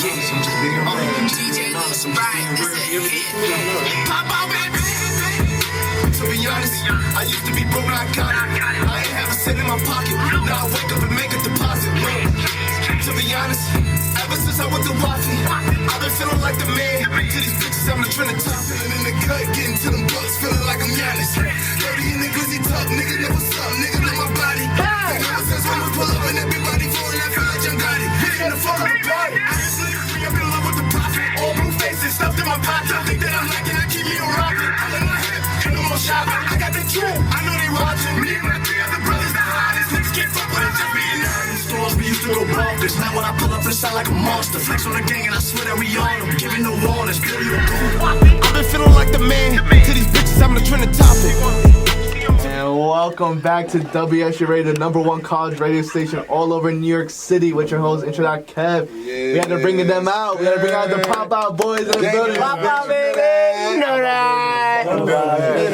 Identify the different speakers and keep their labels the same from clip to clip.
Speaker 1: DJ Lawson, right? Pop out, baby. To be honest, I used to be broke, I got it. I ain't have a cent in my pocket. Now I wake up and make a deposit. To be honest, ever since I went to Waffy, I've been feeling like the man. To these bitches, I'm the trend of top. Feeling in the cut, getting to them bucks, feeling like I'm Giannis. Dirty and the glizzy talk, nigga know what's up, nigga know my body. Ever since when we pull up and everybody falling, I feel like Young Gotti. In the front of the party, I just literally up in love with the profit. All blue faces stuffed in my pocket. I think that I'm lacking, I keep me a rocket. I'm in my hip, and no more shopping. I got the truth, I know they watching. Me and my three other brothers, the hottest. Niggas can't fuck with us, just being honest. Stores we used to go bonkers. Now when I pull up, it sound like a monster. Flex on the gang, and I swear that we on them. Giving no warnings, girl, you a goon. I've been feeling like the man. To these bitches, I'm the trending topic.
Speaker 2: And welcome back to WS Radio, the #1 college radio station all over New York City with your host, Intro Kev. We had to bring them out. We had to bring out the Pop Out BOyz in the building. Pop Out, baby! You know that!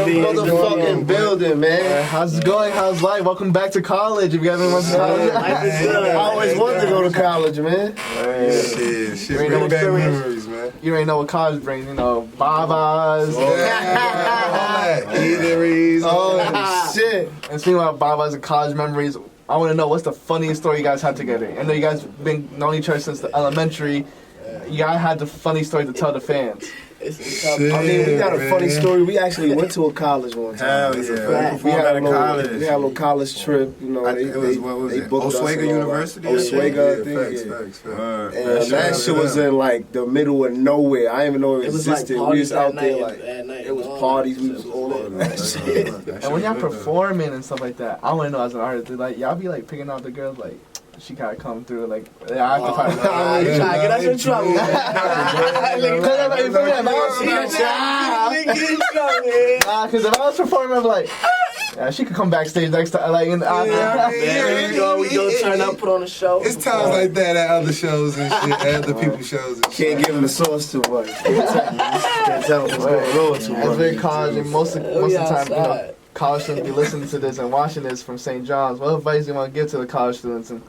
Speaker 3: Motherfucking building, man.
Speaker 2: How's it going? How's life? Welcome back to college. If you haven't went to college,
Speaker 3: I always wanted to go to college, man.
Speaker 4: Shit, bring back memories, man.
Speaker 2: you already know what college brings. You know, Baba's.
Speaker 4: Eateries.
Speaker 3: Oh, shit.
Speaker 2: And speaking about Baba's and college memories, I want to know what's the funniest story you guys had together. I know you guys been known each other since the elementary. You guys had the funny story to tell the fans.
Speaker 3: I mean, we got a funny story. We actually went to a college one time.
Speaker 4: Hell yeah.
Speaker 3: We had a little college trip. You know,
Speaker 4: It was
Speaker 3: booked us.
Speaker 4: Oswego University?
Speaker 3: Oswego, I think.
Speaker 4: Facts.
Speaker 3: And that shit was in like the middle of nowhere. I didn't even know it existed.
Speaker 5: Like
Speaker 3: we was out there
Speaker 5: like
Speaker 3: it was parties. We was all in that shit.
Speaker 2: And when y'all performing and stuff like that, I want to know as an artist, like y'all be like picking out the girls like. She gotta come through, like, yeah, I have to find
Speaker 5: trying to get us in trouble.
Speaker 2: Because if I was performing, I'm like, yeah, she could come backstage next time. Like,
Speaker 5: We go turn up, put on a show.
Speaker 4: It's times like that at other shows and shit, at other people's shows and shit.
Speaker 3: Can't give them the sauce too much. Can't tell them what's going on too much.
Speaker 2: as we're in college, and most of the time, you know, college students be listening to this and watching this from St. John's. What advice do you want to give to the college students? And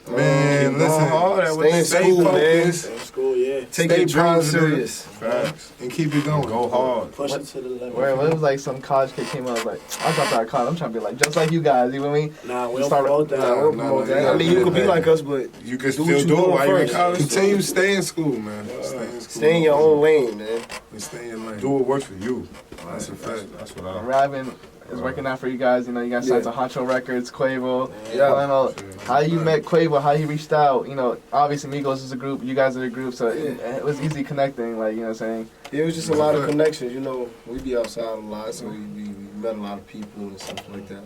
Speaker 4: Man, listen,
Speaker 3: stay in school, man.
Speaker 5: School, yeah.
Speaker 3: Take your dreams serious.
Speaker 4: Facts. And keep it going. Go hard.
Speaker 5: Push it to the limit.
Speaker 2: where it was like some college kid came up, like, I dropped out of college. I'm trying to be like, just like you guys, you know what I mean?
Speaker 5: Nah, we don't
Speaker 2: Start-
Speaker 5: promote that.
Speaker 3: I mean, you could be like us, but
Speaker 4: You can
Speaker 3: Do
Speaker 4: still
Speaker 3: what you
Speaker 4: do it
Speaker 3: doing
Speaker 4: while you're in
Speaker 3: first.
Speaker 4: college. Continue to stay in school, man. Stay in school.
Speaker 3: stay in your own lane, man.
Speaker 4: And stay in your lane.
Speaker 6: Do what works for you.
Speaker 4: That's a fact.
Speaker 6: That's what I.
Speaker 2: Rapping is working out for you guys. You know, you guys signed to Huncho Records, Quavo.
Speaker 3: Yeah.
Speaker 2: I don't know how you met Quavo, how he reached out. You know, obviously Migos is a group, you guys are a group, so it was easy connecting. Like, you know what I'm saying?
Speaker 3: It was just a lot of connections, you know. We be outside a lot, so we met a lot of people and stuff like that.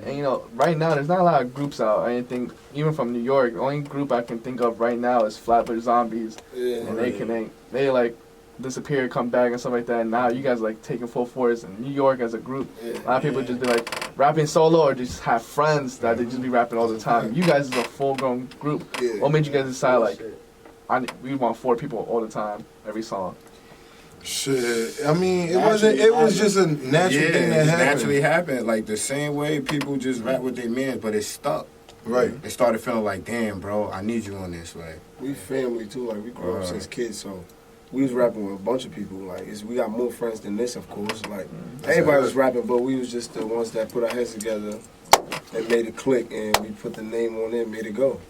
Speaker 2: And you know, right now there's not a lot of groups out. I think even from New York, the only group I can think of right now is Flatbush Zombies,
Speaker 3: Yeah.
Speaker 2: and they like disappear, come back and stuff like that. And now you guys are, like taking full force in New York as a group. A lot of people just be like rapping solo or just have friends that they just be rapping all the time. You guys is a full-grown group.
Speaker 3: Yeah.
Speaker 2: What made you guys decide like we want 4 people all the time, every song?
Speaker 4: Shit. I mean, it wasn't. It was just a natural thing that
Speaker 6: it
Speaker 4: happened.
Speaker 6: naturally happened. Like the same way people just rap with their men, but it stuck.
Speaker 4: Right.
Speaker 6: They started feeling like, damn, bro, I need you on this way.
Speaker 3: We family too, like we grew up since kids, so we was rapping with a bunch of people. Like we got more friends than this, of course. Like everybody was rapping, but we was just the ones that put our heads together and made it click, and we put the name on it, and made it go.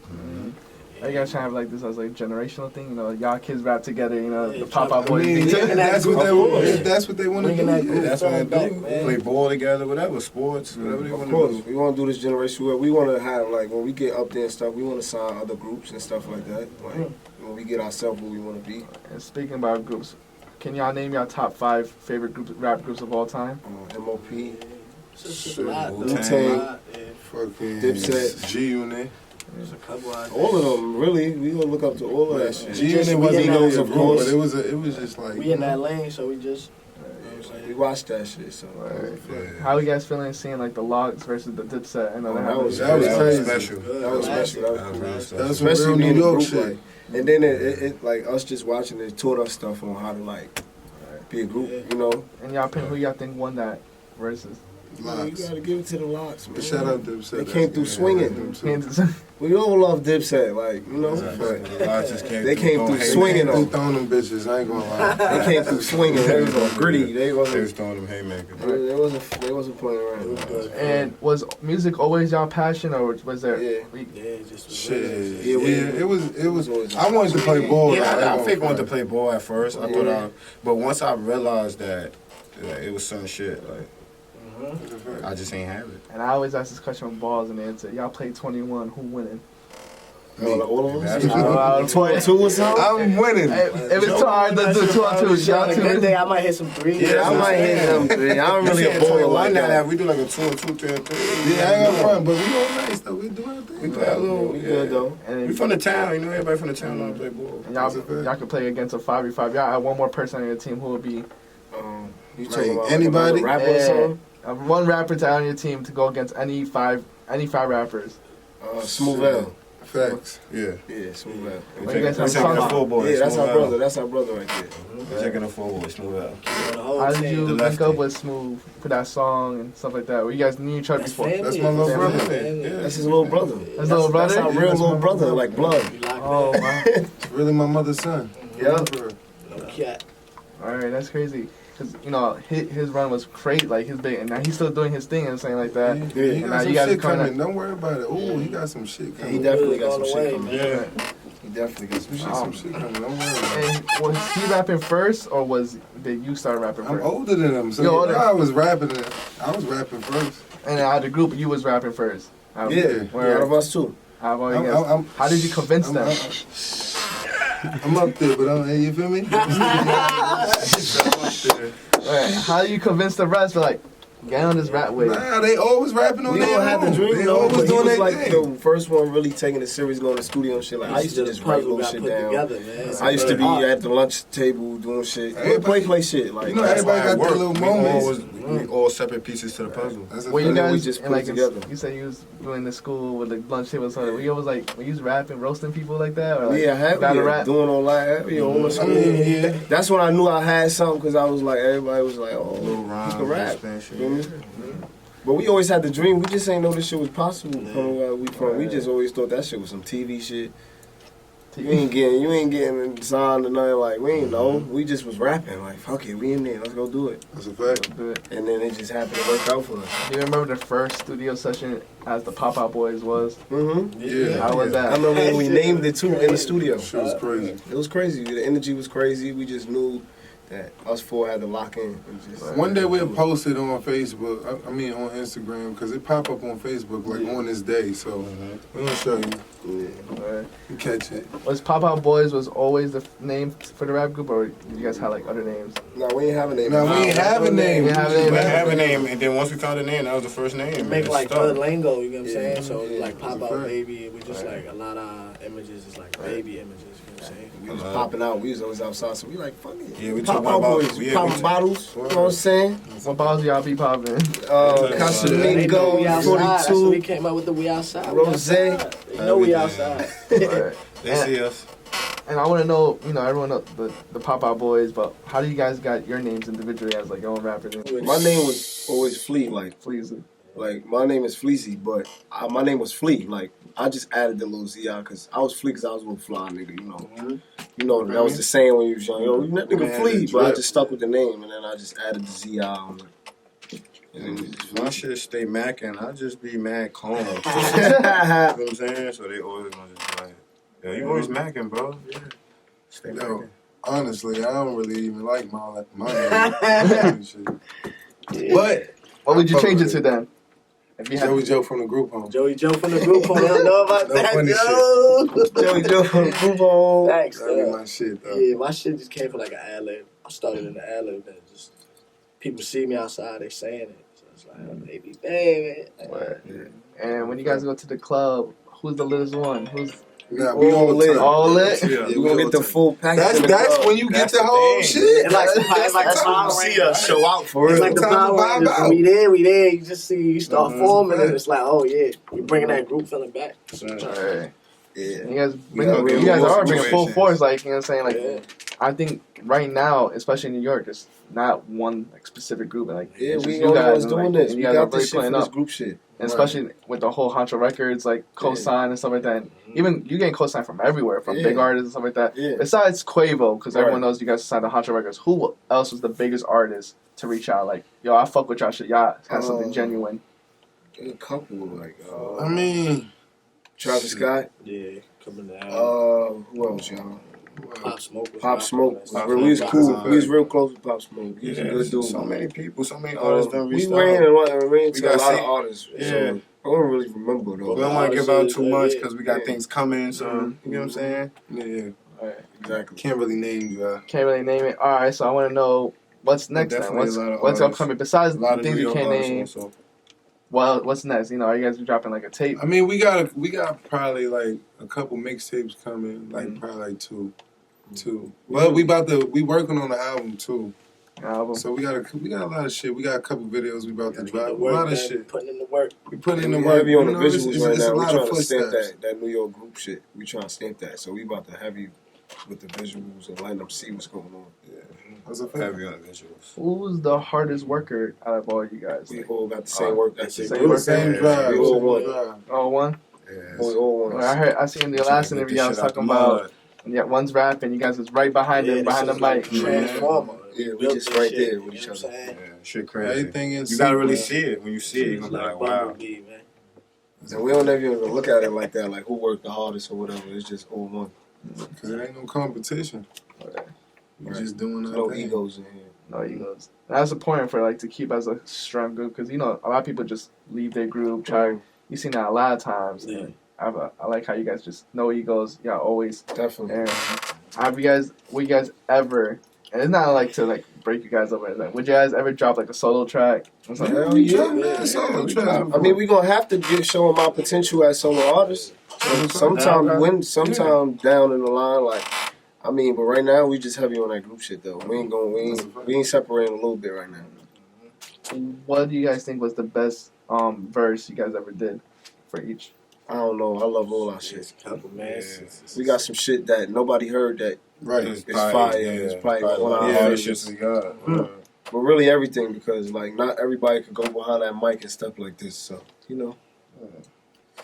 Speaker 2: Are you guys trying to have like this as like generational thing? You know, y'all kids rap together. You know, the Pop Out
Speaker 4: I
Speaker 2: BOyz.
Speaker 4: mean,
Speaker 2: thing.
Speaker 4: that's what they want. That's what they want to do.
Speaker 6: That's what they do. Play ball together, whatever, sports, whatever they
Speaker 3: Of
Speaker 6: want
Speaker 3: course,
Speaker 6: to do.
Speaker 3: we want to do this generation where we want to have, like, when we get up there and stuff, we want to sign other groups and stuff like that. Like, when we get ourselves where we want to be.
Speaker 2: And speaking about groups, can y'all name your top 5 favorite groups, rap groups of all time?
Speaker 3: MOP,
Speaker 6: Wu-Tang.
Speaker 3: Wu-Tang,
Speaker 4: Fucking
Speaker 3: Dipset.
Speaker 4: G-Unit.
Speaker 5: There's a couple out there.
Speaker 3: all of them, really. We gonna look up to all of that shit.
Speaker 4: G-Unit
Speaker 5: we
Speaker 4: wasn't
Speaker 5: in
Speaker 4: really
Speaker 5: that-
Speaker 4: a
Speaker 3: of
Speaker 4: group,
Speaker 3: course.
Speaker 4: but it was just like.
Speaker 5: We in that lane, so we just.
Speaker 3: We watched that shit, so.
Speaker 2: How you guys feeling seeing like the Logs versus the Dipset? I know
Speaker 3: That was
Speaker 4: crazy.
Speaker 6: special.
Speaker 3: That was special. That was cool.
Speaker 6: real
Speaker 4: That was some
Speaker 3: Especially
Speaker 4: real
Speaker 3: being
Speaker 4: New
Speaker 3: a
Speaker 4: York
Speaker 3: group,
Speaker 4: shit.
Speaker 3: like, and then it like us just watching it taught us stuff on how to like be a group, you know.
Speaker 2: And y'all pick who y'all think won that versus?
Speaker 3: You
Speaker 4: Locks.
Speaker 3: gotta give it to the Locks, man.
Speaker 4: Shout out Dipset.
Speaker 3: They came through swinging. We all love Dipset, like, you know. They came through swinging
Speaker 4: They
Speaker 3: on.
Speaker 4: throwing them bitches. I ain't gonna lie.
Speaker 3: They came through swinging. They was on gritty. They
Speaker 6: They was
Speaker 3: wasn't.
Speaker 6: throwing them haymakers.
Speaker 3: They wasn't playing around.
Speaker 2: And was music always y'all passion, or was there?
Speaker 3: Yeah.
Speaker 4: Shit.
Speaker 3: Yeah,
Speaker 4: It was. I wanted to play ball.
Speaker 6: Yeah, I think I wanted to play ball at first. I thought but once I realized that it was some shit, like, I just ain't have it.
Speaker 2: And I always ask this question on balls, and the answer, y'all play 21. Who winning?
Speaker 3: All of
Speaker 6: That's
Speaker 3: us. 2 or something.
Speaker 4: I'm winning.
Speaker 2: If it's too hard, let's do 2 on 2. Y'all
Speaker 5: Like
Speaker 2: two.
Speaker 5: that day, I might hit some threes.
Speaker 3: Yeah, I might hit them 3. I'm really a boy like that.
Speaker 6: We do like a 2 and 2, 3 and 3.
Speaker 4: Yeah, I ain't gonna front, but we all nice though. We do our
Speaker 6: We
Speaker 4: thing.
Speaker 6: play a little.
Speaker 3: We good though.
Speaker 2: And
Speaker 6: We from the town, you know. Everybody from the town know how to play ball.
Speaker 2: and y'all can play against a 5v5. Y'all have one more person on your team who would be
Speaker 3: You talking about
Speaker 4: anybody?
Speaker 3: like rapper or something?
Speaker 2: one rapper to on your team to go against any five rappers.
Speaker 3: Smooth L.
Speaker 4: Facts.
Speaker 6: Yeah.
Speaker 3: Yeah, Smooth L.
Speaker 2: Well, you guys have
Speaker 6: taking a
Speaker 2: songs.
Speaker 6: full boy.
Speaker 3: Yeah, that's
Speaker 6: Smooth
Speaker 3: our
Speaker 6: L.
Speaker 3: brother. That's our brother right there.
Speaker 6: We're taking a full boy, Smooth L.
Speaker 2: How did you link up with Smooth for that song and stuff like that? Were you guys knew each other before?
Speaker 4: That's my little brother.
Speaker 3: That's his little brother.
Speaker 2: That's little brother?
Speaker 3: That's our real little brother, like blood.
Speaker 2: Oh wow!
Speaker 4: It's really my mother's son.
Speaker 3: Yeah.
Speaker 2: All right, that's crazy. Cause you know his run was great, like his big, and now he's still doing his thing and saying like that.
Speaker 4: Yeah, he
Speaker 2: And now
Speaker 4: got some
Speaker 2: you guys
Speaker 4: shit
Speaker 2: kinda-
Speaker 4: coming. Don't worry about it. Ooh, he got some shit
Speaker 3: He
Speaker 4: coming.
Speaker 3: definitely got some shit coming.
Speaker 6: Yeah.
Speaker 3: He definitely got some shit.
Speaker 4: Some shit coming. Don't worry about it.
Speaker 2: And was he rapping first, or did you start rapping
Speaker 4: I'm
Speaker 2: first?
Speaker 4: older than him, so
Speaker 2: You're older.
Speaker 4: I was rapping first.
Speaker 2: And out of the group, you was rapping first.
Speaker 3: Yeah, out of us too.
Speaker 2: How did you convince them?
Speaker 4: I'm up there, but you feel me?
Speaker 2: Alright, how do you convince the rest? Like, get on this rap wave.
Speaker 4: Nah, they always rapping on
Speaker 3: We
Speaker 4: their
Speaker 3: all had the
Speaker 4: own.
Speaker 3: dream,
Speaker 4: They
Speaker 3: though,
Speaker 4: always
Speaker 3: but he
Speaker 4: doing
Speaker 3: was
Speaker 4: their
Speaker 3: like
Speaker 4: thing.
Speaker 3: the first one really taking it serious, going to studio and shit. Like I used to just write little shit down. I used to be at the lunch table doing shit. Play shit. Like
Speaker 4: You know, everybody got their little moments.
Speaker 6: We all separate pieces to the puzzle.
Speaker 4: That's a
Speaker 2: When you
Speaker 3: And then
Speaker 2: guys
Speaker 3: we just
Speaker 2: and,
Speaker 3: put
Speaker 2: like
Speaker 3: it together.
Speaker 2: you said you was doing the school with the lunch table and something. Were you always like when you was rapping, roasting people like that? Or, like,
Speaker 3: Yeah, I had
Speaker 2: gotta rap?
Speaker 3: doing all that. Yeah, all the school. That's when I knew I had something because I was like, everybody was like, oh,
Speaker 6: Little
Speaker 3: you
Speaker 6: rhymes,
Speaker 3: can rap.
Speaker 6: spin shit.
Speaker 3: You know what I mean? But we always had the dream. We just ain't know this shit was possible from where we from. We just always thought that shit was some TV shit. You ain't getting signed or nothing. Like we ain't know. We just was rapping. Like fuck it, we in there. Let's go do it.
Speaker 4: That's a fact.
Speaker 2: Do it.
Speaker 3: And then it just happened to work out for us.
Speaker 2: Do you remember the first studio session as the Pop Out BOyz was?
Speaker 4: Yeah.
Speaker 2: How was
Speaker 3: I
Speaker 2: that?
Speaker 3: remember when we named it too in the studio.
Speaker 4: Shit was crazy.
Speaker 3: It was crazy. The energy was crazy. We just knew that us four had to lock in. And just,
Speaker 4: One day we'll post it on Facebook, I mean on Instagram, because it pop up on Facebook like on this day, so we're going to show you.
Speaker 2: Alright.
Speaker 4: You catch it.
Speaker 2: Was Pop Out BOyz was always the name for the rap group, or did you guys have like other names?
Speaker 3: No, we ain't have a name.
Speaker 4: Now, we ain't have a name.
Speaker 2: We didn't have a name.
Speaker 6: We have a name, and then once we found a name, that was the first name.
Speaker 5: Make
Speaker 6: and
Speaker 5: like
Speaker 6: stuck.
Speaker 5: good lingo, you know what I'm saying? So like
Speaker 4: That's
Speaker 5: pop
Speaker 4: a
Speaker 5: out
Speaker 4: fact.
Speaker 5: baby, we just like a lot of images is like baby images, you know what I'm saying?
Speaker 3: We was popping out. We was always outside, so we like, fuck it.
Speaker 6: Yeah, we
Speaker 3: Pop
Speaker 6: talking
Speaker 3: Out
Speaker 6: about
Speaker 3: BOyz.
Speaker 6: yeah,
Speaker 3: Popping
Speaker 6: we
Speaker 3: bottles. You know what I'm saying?
Speaker 2: What balls y'all be popping?
Speaker 5: They know we
Speaker 3: Casamigos,
Speaker 5: outside. That's when we
Speaker 3: 42.
Speaker 5: came out with the we outside.
Speaker 3: Rose.
Speaker 5: They know we outside.
Speaker 2: Alright.
Speaker 6: They see us.
Speaker 2: And I want to know, you know, everyone knows the Pop Out BOyz, but how do you guys got your names individually as like your own rappers?
Speaker 3: My name was always Fleet,
Speaker 2: Please.
Speaker 3: like my name is Fleecy, but my name was Fleet. Like I just added the little ZI because I was Fleet because I was with Fly nigga, you know. You know that was the saying when you was young. Yo, you that nigga Fleet, but I just stuck with the name and then I just added the ZI on it. And then we just
Speaker 6: My shit stay macking. I just be mad calm. You know what I'm saying? So they always gonna just be like, yo, you always macking, bro. Yeah. Stay
Speaker 4: Yo,
Speaker 6: macking.
Speaker 4: honestly, I don't really even like my name. Shit. But
Speaker 2: What would you change it to then? If you had
Speaker 4: Joey Joe from the group home.
Speaker 5: Joey Joe from the group home. They don't know about
Speaker 4: No
Speaker 5: that,
Speaker 4: funny
Speaker 5: Joe.
Speaker 3: Joey Joe from the group home.
Speaker 5: Thanks,
Speaker 4: That be my shit, though.
Speaker 5: Yeah, my shit just came from like an ad-lib. I started in the ad-lib and just people see me outside, they saying it. So it's like, oh, baby, baby.
Speaker 2: And when you guys go to the club, who's the littlest one? Who's
Speaker 4: Nah, we all lit.
Speaker 2: all lit?
Speaker 3: Yeah, we gonna get the full package.
Speaker 4: That's when you get the whole shit.
Speaker 5: It's like
Speaker 4: That's
Speaker 5: Power
Speaker 3: see us show out for
Speaker 5: It's
Speaker 3: real.
Speaker 5: like the
Speaker 4: Time to
Speaker 5: Power
Speaker 4: vibe
Speaker 5: Rangers.
Speaker 4: out.
Speaker 5: We there. You just see, you start forming, and it's like, oh yeah, you bringing that group feeling back.
Speaker 2: Alright.
Speaker 3: Yeah.
Speaker 2: You guys,
Speaker 3: Yeah,
Speaker 2: you guys are bringing full
Speaker 6: situations.
Speaker 2: force. Like, you know what I'm saying? Like,
Speaker 5: Yeah.
Speaker 2: I think right now, especially in New York, there's not one like specific group. And, like,
Speaker 3: Yeah,
Speaker 2: it's
Speaker 3: we
Speaker 2: just
Speaker 3: the
Speaker 2: you
Speaker 3: only
Speaker 2: guys
Speaker 3: ones
Speaker 2: and,
Speaker 3: doing
Speaker 2: like,
Speaker 3: this.
Speaker 2: and
Speaker 3: We
Speaker 2: you guys are
Speaker 3: got
Speaker 2: really
Speaker 3: this shit for
Speaker 2: putting
Speaker 3: this
Speaker 2: up.
Speaker 3: group shit.
Speaker 2: And especially with the whole Huncho Records, like co-sign and stuff like that. And even you getting co-sign from everywhere, from big
Speaker 3: Yeah.
Speaker 2: artists and stuff like that.
Speaker 3: Yeah.
Speaker 2: Besides Quavo, because everyone
Speaker 3: Right.
Speaker 2: knows you guys signed to Huncho Records. Who else was the biggest artist to reach out? Like, yo, I fuck with y'all shit. Y'all have something genuine.
Speaker 3: A couple, like,
Speaker 4: I mean,
Speaker 3: Travis Scott.
Speaker 5: Yeah, coming down.
Speaker 3: Who else, y'all?
Speaker 5: Pop Smoke.
Speaker 3: Pop Smoke.
Speaker 5: Pop
Speaker 3: We was
Speaker 5: Smoke.
Speaker 3: cool. We was real close with Pop Smoke. He was a good dude.
Speaker 6: So many people, so many artists done
Speaker 3: We
Speaker 6: reached
Speaker 3: ran
Speaker 6: out.
Speaker 3: and ran to a
Speaker 6: got
Speaker 3: lot of
Speaker 6: sick.
Speaker 3: artists.
Speaker 6: Yeah.
Speaker 3: So I don't really remember though.
Speaker 6: We don't want to give out too much
Speaker 5: Yeah.
Speaker 6: because we got
Speaker 3: Yeah.
Speaker 6: things coming. So you know what I'm saying?
Speaker 4: yeah,
Speaker 2: Right.
Speaker 3: Exactly.
Speaker 4: can't really name you.
Speaker 2: Can't really name it. All right, so I want to know what's next. Then
Speaker 6: Definitely
Speaker 2: what's
Speaker 6: a lot of
Speaker 2: what's
Speaker 6: artists.
Speaker 2: upcoming besides
Speaker 6: A lot of
Speaker 2: things
Speaker 6: New
Speaker 2: you
Speaker 6: York
Speaker 2: can't
Speaker 6: artists
Speaker 2: name?
Speaker 6: also.
Speaker 2: Well, what's next? You know, are you guys dropping like a tape?
Speaker 4: I mean, we got probably like a couple mixtapes coming, like probably like two. But we working on the album too.
Speaker 2: Album.
Speaker 4: So we got a lot of shit. We got a couple videos we about to
Speaker 5: Get
Speaker 4: drop.
Speaker 5: the
Speaker 4: A
Speaker 5: work
Speaker 4: lot of
Speaker 5: done,
Speaker 4: shit.
Speaker 5: Putting in the work.
Speaker 4: We put in
Speaker 3: We
Speaker 4: the work.
Speaker 3: heavy on the
Speaker 4: You know, it's-
Speaker 3: visuals
Speaker 4: it's
Speaker 3: right
Speaker 4: a
Speaker 3: now. We
Speaker 4: lot
Speaker 3: trying
Speaker 4: of
Speaker 3: to stamp
Speaker 4: footsteps.
Speaker 3: that New York group shit. We trying to stamp that. So we about to heavy with the visuals and letting them see what's going on.
Speaker 4: That's a fact.
Speaker 6: Heavy on visuals.
Speaker 2: Who's the hardest worker out of all you guys?
Speaker 3: We
Speaker 2: Like,
Speaker 3: all got the same work. That's it.
Speaker 2: same work.
Speaker 4: Same drive.
Speaker 3: We all
Speaker 4: same
Speaker 3: one.
Speaker 4: drive.
Speaker 2: all one?
Speaker 6: Yeah.
Speaker 3: We all
Speaker 2: Well, I seen in the last interview I was talking about. Yeah, one's rapping. You guys was right behind him, behind the
Speaker 5: this is like
Speaker 2: mic.
Speaker 5: Transformer.
Speaker 3: Yeah, we
Speaker 5: built
Speaker 3: just
Speaker 5: this
Speaker 3: right
Speaker 5: shit,
Speaker 3: there
Speaker 5: you
Speaker 3: with
Speaker 5: know
Speaker 3: each
Speaker 5: what
Speaker 3: other.
Speaker 5: I'm saying?
Speaker 6: Yeah, shit crazy.
Speaker 4: Everything is
Speaker 6: You gotta really
Speaker 4: simple.
Speaker 6: see it. When you see it, you're
Speaker 5: It's
Speaker 6: gonna be
Speaker 5: like
Speaker 6: like, wow.
Speaker 5: Bumblebee, man.
Speaker 3: And we don't ever even look at it like that, like who worked the hardest or whatever. It's just all one.
Speaker 4: Because there ain't no competition. We're just doing
Speaker 3: There's no
Speaker 4: our thing.
Speaker 3: egos in here.
Speaker 2: No egos. That's important for like to keep as a strong group because you know a lot of people just leave their group. You seen that a lot of times.
Speaker 5: Yeah.
Speaker 2: I like how you guys just no egos. Y'all always.
Speaker 3: Definitely.
Speaker 2: And have you guys? Would you guys ever? And it's not like to like break you guys up. Or anything. Would you guys ever drop like a solo track? Or something?
Speaker 3: Hell yeah.
Speaker 5: Yeah.
Speaker 4: Solo
Speaker 3: I
Speaker 4: tracks.
Speaker 3: mean, we gonna have to show them our potential as solo artists. Sometime win, sometime down in the line, like. I mean, but right now we just heavy on that group shit though. We ain't separating a little bit right now.
Speaker 2: What do you guys think was the best verse you guys ever did for each?
Speaker 3: I don't know. I love all our shit.
Speaker 5: Couple, man.
Speaker 3: We got some shit that nobody heard that
Speaker 4: Right.
Speaker 3: it's fire. It's probably one of our
Speaker 6: Yeah,
Speaker 3: favorites.
Speaker 6: shit we got.
Speaker 3: But really everything because like not everybody could go behind that mic and stuff like this. So you know,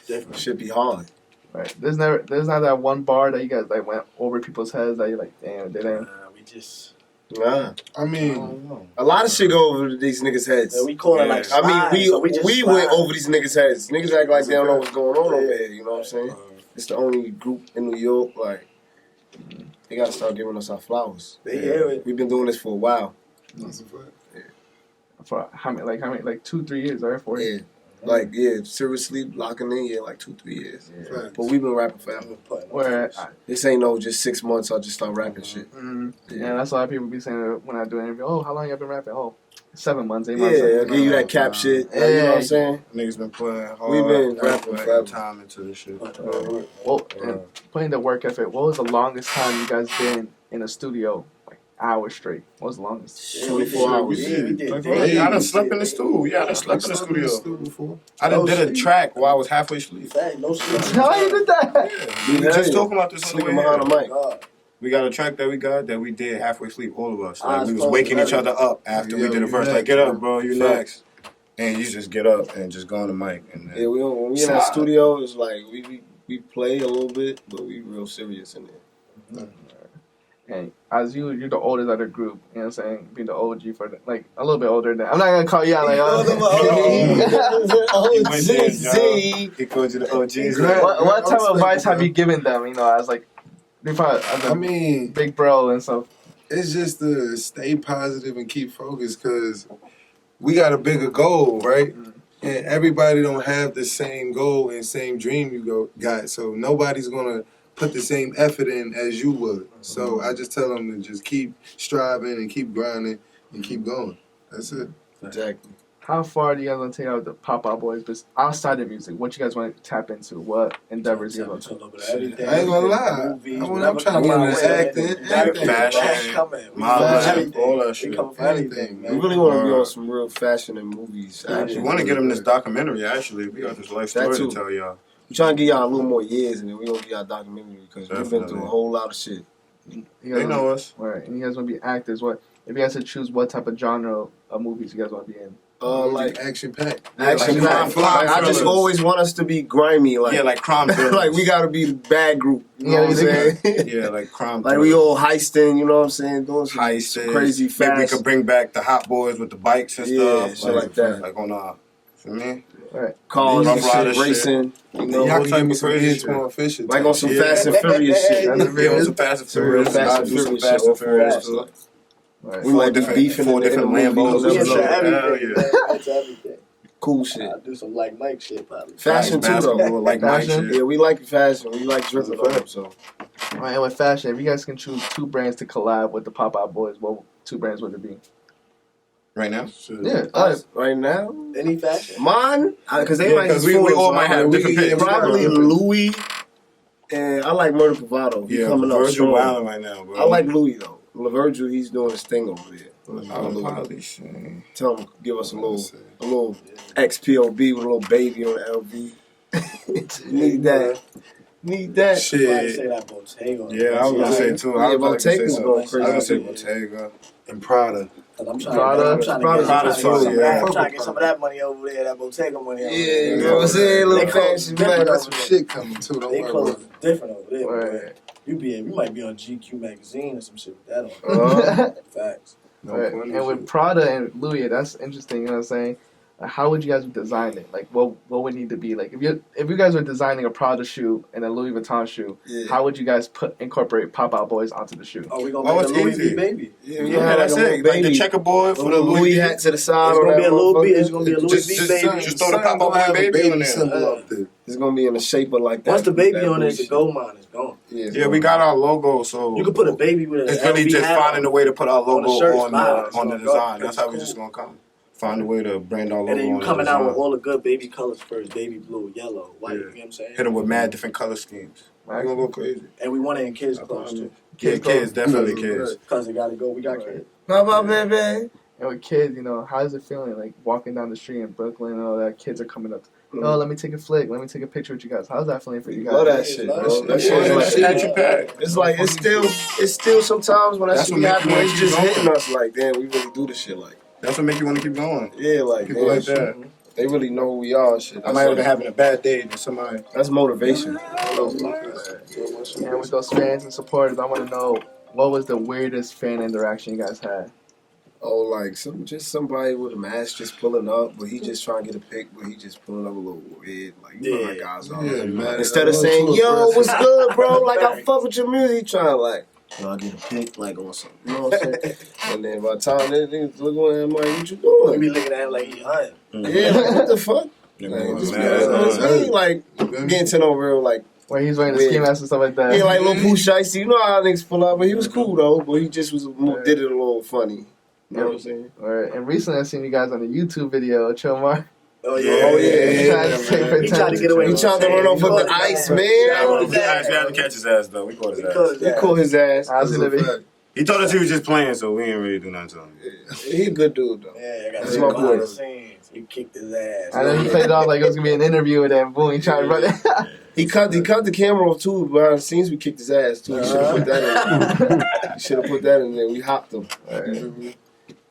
Speaker 5: Definitely.
Speaker 3: should be hard.
Speaker 2: Right. There's not that one bar that you guys like went over people's heads that you're like, damn, they didn't.
Speaker 5: We just.
Speaker 3: Nah,
Speaker 4: I mean,
Speaker 3: a lot of shit go over these niggas' heads.
Speaker 5: Yeah, we call it like.
Speaker 3: I mean,
Speaker 5: slide, so we just
Speaker 3: we
Speaker 5: slide.
Speaker 3: went over these niggas' heads. Niggas act like they don't know what's going on over here. You know what I'm saying? It's the only group in New York. Like they gotta start giving us our flowers.
Speaker 5: They hear it.
Speaker 3: We've been doing this for a while.
Speaker 4: that's a fact.
Speaker 2: For how many, like 2-3 years, right? 4 years.
Speaker 3: Yeah, seriously locking in, like 2-3 years.
Speaker 4: Fact.
Speaker 3: But we've been rapping forever.
Speaker 2: Where
Speaker 3: This ain't no just 6 months. I'll just start rapping shit.
Speaker 2: yeah, that's why people be saying when I do an interview. Oh, how long you been rapping? Oh, 7 months, 8
Speaker 3: Yeah,
Speaker 2: months.
Speaker 3: I'll give you that cap shit. Like, you know what I'm saying?
Speaker 6: Niggas been putting hard.
Speaker 3: We been rapping
Speaker 6: like,
Speaker 3: forever.
Speaker 6: time into this shit.
Speaker 2: Well, and putting the work effort. What was the longest time you guys been in a studio? Like hours straight. What was the longest?
Speaker 3: 24 hours.
Speaker 5: Yeah, we did.
Speaker 6: Yeah, I done slept in the stool. Yeah, I done slept in the studio.
Speaker 4: before.
Speaker 6: I done did a track while I was halfway asleep.
Speaker 5: Fact, no shit.
Speaker 2: How you did that?
Speaker 6: We were just talking about this on the
Speaker 3: Sleeping
Speaker 6: way
Speaker 3: behind the
Speaker 6: here.
Speaker 3: mic.
Speaker 5: God.
Speaker 6: We got a track that we did halfway asleep, all of us. Like,
Speaker 5: Eyes
Speaker 6: we was
Speaker 5: closed,
Speaker 6: waking each
Speaker 5: everything.
Speaker 6: other up after we
Speaker 4: Yeah,
Speaker 6: did a
Speaker 4: you
Speaker 6: verse. Like,
Speaker 4: next,
Speaker 6: get up,
Speaker 4: bro.
Speaker 6: bro, you next. And you just get up and just go on the mic. And
Speaker 3: Yeah, when we in that studio, it's like we play a little bit, but we real serious in there.
Speaker 2: And as you're the oldest of the group, you know what I'm saying? Being the OG for the, like a little bit older than I'm not gonna call you out like
Speaker 6: He called you the OGs.
Speaker 2: what type of advice have you given them, you know, as like as
Speaker 4: I
Speaker 2: a
Speaker 4: mean,
Speaker 2: big bro and stuff?
Speaker 4: it's just to stay positive and keep focused because we got a bigger goal, right? And everybody don't have the same goal and same dream you got. So nobody's gonna put the same effort in as you would. So I just tell them to just keep striving and keep grinding and keep going. That's it.
Speaker 3: Exactly.
Speaker 2: How far do you guys want to take out the Pop Out BOyz? But outside of music, what you guys want to tap into? What endeavors you want to?
Speaker 4: I ain't gonna lie. I'm trying to get into acting, everything.
Speaker 6: Fashion, modeling, all that shit.
Speaker 4: Anything,
Speaker 3: We
Speaker 4: man.
Speaker 3: really want to be on some real fashion and movies.
Speaker 6: We want to get him this documentary, actually. We got this life
Speaker 3: That
Speaker 6: story
Speaker 3: too.
Speaker 6: to tell y'all.
Speaker 3: We trying to give y'all a little more years, and then we gonna give y'all a documentary because we've been through
Speaker 6: Definitely.
Speaker 3: a whole lot of shit.
Speaker 6: They know us.
Speaker 2: Right, and you guys want to be actors. What if you guys had to choose what type of genre of movies you guys want to be in?
Speaker 3: Like
Speaker 4: action packed.
Speaker 3: action
Speaker 6: like
Speaker 3: packed.
Speaker 6: crime
Speaker 3: I just
Speaker 6: thrillers.
Speaker 3: always want us to be grimy, like
Speaker 6: Yeah, like crime thrillers.
Speaker 3: like we gotta be the bad group. You know what I'm saying?
Speaker 6: Yeah, like crime
Speaker 3: Like we all heisting, you know what I'm saying? Doing some
Speaker 6: heisting.
Speaker 3: crazy
Speaker 6: Maybe
Speaker 3: fast.
Speaker 6: we could bring back the hot boys with the bikes and
Speaker 3: Yeah,
Speaker 6: stuff.
Speaker 3: shit like that.
Speaker 6: Like on for me.
Speaker 2: Right.
Speaker 3: cars and
Speaker 6: Rough Rider
Speaker 3: shit,
Speaker 6: shit.
Speaker 3: racing. You know,
Speaker 4: Y'all
Speaker 6: what
Speaker 4: can
Speaker 6: type
Speaker 4: give me
Speaker 6: of
Speaker 4: some
Speaker 6: crazy
Speaker 4: Antoine Fisher.
Speaker 3: like on some
Speaker 6: Yeah.
Speaker 3: Fast and Furious shit.
Speaker 6: Yeah, on some Fast and Furious.
Speaker 3: Fast
Speaker 6: I'll
Speaker 3: and
Speaker 6: do some
Speaker 3: Furious
Speaker 6: Fast
Speaker 3: shit
Speaker 6: and Furious
Speaker 3: off
Speaker 6: too.
Speaker 2: Right.
Speaker 3: We might be beefing
Speaker 6: four
Speaker 3: in
Speaker 6: different
Speaker 3: the
Speaker 6: Lambos.
Speaker 5: We
Speaker 3: movies.
Speaker 5: into
Speaker 6: Hell
Speaker 5: everything.
Speaker 6: yeah.
Speaker 5: Man. Into everything.
Speaker 3: Cool shit.
Speaker 5: I'll do some like Mike shit probably.
Speaker 3: Fashion too, though.
Speaker 6: Basketball, like Mike
Speaker 2: Fashion?
Speaker 6: shit.
Speaker 3: Yeah, we like fashion. We like dripping on them, so.
Speaker 2: Right, and with fashion, if you guys can choose 2 brands to collab with the Pop Out Boys, what 2 brands would it be?
Speaker 6: Right now?
Speaker 2: Yeah,
Speaker 3: Us, right now,
Speaker 5: Any fashion?
Speaker 3: mine, because they
Speaker 6: Yeah,
Speaker 3: might
Speaker 6: 'cause we all might have different picks.
Speaker 3: Probably Louis, and I like Murder Bravado. He
Speaker 6: Yeah,
Speaker 3: coming up
Speaker 6: Virgil
Speaker 3: strong.
Speaker 6: Wildin' right now, bro.
Speaker 3: I like Louis though. Virgil, he's doing his thing over there.
Speaker 6: I'll probably say.
Speaker 3: Tell him to give us a little XPOB with a little baby on the LV. Need that. Need that.
Speaker 5: I'd
Speaker 6: Shit.
Speaker 5: say that Bottega.
Speaker 6: Yeah, I was gonna say too.
Speaker 3: Yeah,
Speaker 6: I was about to say
Speaker 3: Bottega's
Speaker 6: something.
Speaker 3: going
Speaker 6: I was gonna say
Speaker 3: crazy.
Speaker 6: Bottega.
Speaker 4: and Prada.
Speaker 5: I'm
Speaker 2: Prada's
Speaker 5: trying to
Speaker 3: Prada's
Speaker 5: get some of
Speaker 6: yeah.
Speaker 5: that. I'm trying to get some of that money over there. That Bottega money over
Speaker 3: Yeah,
Speaker 5: there.
Speaker 3: you know what I'm saying? Little
Speaker 5: They close
Speaker 3: fashion
Speaker 5: different
Speaker 3: black.
Speaker 4: Got some
Speaker 5: over there.
Speaker 4: shit coming too. Don't
Speaker 5: They
Speaker 4: worry
Speaker 5: clothes
Speaker 4: about it.
Speaker 5: is different over there.
Speaker 2: Right.
Speaker 5: You might be on GQ magazine or some shit with that on. Facts.
Speaker 4: No
Speaker 2: right.
Speaker 4: funny
Speaker 2: And with
Speaker 4: shit.
Speaker 2: Prada and Louis, that's interesting. You know what I'm saying? How would you guys design it? Like, what would need to be like if you guys were designing a Prada shoe and a Louis Vuitton shoe?
Speaker 3: Yeah.
Speaker 2: How would you guys incorporate Pop Out Boys onto the shoe?
Speaker 5: Oh, we gonna
Speaker 6: Oh,
Speaker 5: make
Speaker 6: it's
Speaker 5: a Louis
Speaker 6: easy.
Speaker 5: V baby.
Speaker 6: Yeah, that's it. Like the checkerboard for
Speaker 3: With
Speaker 6: the
Speaker 3: a Louis
Speaker 6: V.
Speaker 3: hat to the side.
Speaker 5: It's
Speaker 3: on
Speaker 5: gonna
Speaker 3: that
Speaker 5: be a little bit.
Speaker 3: motherfucker.
Speaker 5: It's gonna be a Louis V baby.
Speaker 6: Just throw the Pop Out
Speaker 4: have
Speaker 6: Boy
Speaker 4: a
Speaker 6: baby on there.
Speaker 4: symbol up there.
Speaker 3: It's gonna be in the shape of like that.
Speaker 5: Once the baby
Speaker 3: that
Speaker 5: on there,
Speaker 3: Louis
Speaker 5: the
Speaker 3: shit.
Speaker 5: gold mine is gone.
Speaker 6: Yeah, we got our logo, so
Speaker 5: You could put a baby with a
Speaker 6: it's really
Speaker 5: LV
Speaker 6: just
Speaker 5: hat
Speaker 6: finding a way to put our
Speaker 5: on the
Speaker 6: logo
Speaker 5: shirts,
Speaker 6: on
Speaker 5: fine. It's
Speaker 6: the
Speaker 5: gonna
Speaker 6: design.
Speaker 5: go.
Speaker 6: That's how we
Speaker 5: Cool.
Speaker 6: just gonna come. Find a way to brand our logo.
Speaker 5: And then you
Speaker 6: on the
Speaker 5: coming out with
Speaker 6: design.
Speaker 5: all the good baby colors first, baby blue, yellow, white.
Speaker 6: Yeah.
Speaker 5: You know what I'm saying?
Speaker 6: Hit them with mad different color schemes. We're gonna go crazy.
Speaker 5: And we want it in kids' clothes too,
Speaker 6: Yeah,
Speaker 2: Kids
Speaker 6: kids,
Speaker 2: clothes.
Speaker 6: definitely kids.
Speaker 5: cause they gotta go. We got kids.
Speaker 3: Papa baby.
Speaker 2: And with kids, you know, how's it feeling? Like walking down the street in Brooklyn and all that, kids are coming up. Oh, let me take a flick. Let me take a picture with you guys. How's that feeling for you guys?
Speaker 3: Love that shit, bro. That shit is
Speaker 6: Yeah,
Speaker 3: like
Speaker 6: shit that you pack.
Speaker 3: it's like it's still sometimes when that
Speaker 6: That's
Speaker 3: shit
Speaker 6: what make
Speaker 3: happen,
Speaker 6: you
Speaker 3: it's
Speaker 6: wanna
Speaker 3: just
Speaker 6: keep
Speaker 3: hitting
Speaker 6: going.
Speaker 3: us like, damn, we really do this shit like.
Speaker 6: That's what make you want to keep going.
Speaker 3: Yeah, like
Speaker 6: People
Speaker 3: damn,
Speaker 6: like that.
Speaker 3: they really know who we are and shit.
Speaker 6: I might have been having a bad day, and somebody.
Speaker 3: That's motivation.
Speaker 2: And with those fans and supporters, I want to know what was the weirdest fan interaction you guys had?
Speaker 3: Oh, like just somebody with a mask just pulling up, but he just trying to get a pic, but he just pulling up a little weird. Like, you know how guys are.
Speaker 4: Yeah, man.
Speaker 3: Instead of saying, yo, what's good, bro? Like, I fuck with your music. He trying to, like, I get a pic, like, on something. You know what I'm saying? And then by the time they look at him, like, what you
Speaker 5: We
Speaker 3: doing?
Speaker 5: be looking at it like he hunting.
Speaker 3: Yeah, like, what the fuck? Like, just be like, getting to know real, like,
Speaker 2: Where he's wearing the ski mask and stuff like that.
Speaker 3: yeah, like little Pooh Shiesty. You know how niggas pull up, but he was cool, though. But he just did it a little funny. You know what I'm saying?
Speaker 2: Right. And recently I seen you guys on a YouTube video, Chomar.
Speaker 5: Oh yeah,
Speaker 3: Oh, yeah.
Speaker 2: He tried to take for
Speaker 5: He tried to get away.
Speaker 3: He
Speaker 5: with
Speaker 3: tried to
Speaker 5: it.
Speaker 3: run off
Speaker 5: He
Speaker 3: of
Speaker 5: caught
Speaker 3: the
Speaker 5: his
Speaker 3: ice,
Speaker 5: ass.
Speaker 3: man.
Speaker 6: We had to catch his ass though. We caught his
Speaker 5: He caught
Speaker 6: ass.
Speaker 5: his
Speaker 3: He
Speaker 5: ass.
Speaker 3: caught his ass.
Speaker 2: I was in the video.
Speaker 6: He told us he was just playing, so we didn't really do nothing to him.
Speaker 3: He a good dude, though.
Speaker 5: Yeah, I got
Speaker 3: That's
Speaker 5: to
Speaker 3: my
Speaker 5: see behind
Speaker 3: boy.
Speaker 5: the scenes. He kicked his ass.
Speaker 2: And then he played it off like it was gonna be an interview, and then boom, he tried to run it.
Speaker 3: He cut the camera off too. Behind the scenes, we kicked his ass too. You should have put that in. You should have put that in there. We hopped him.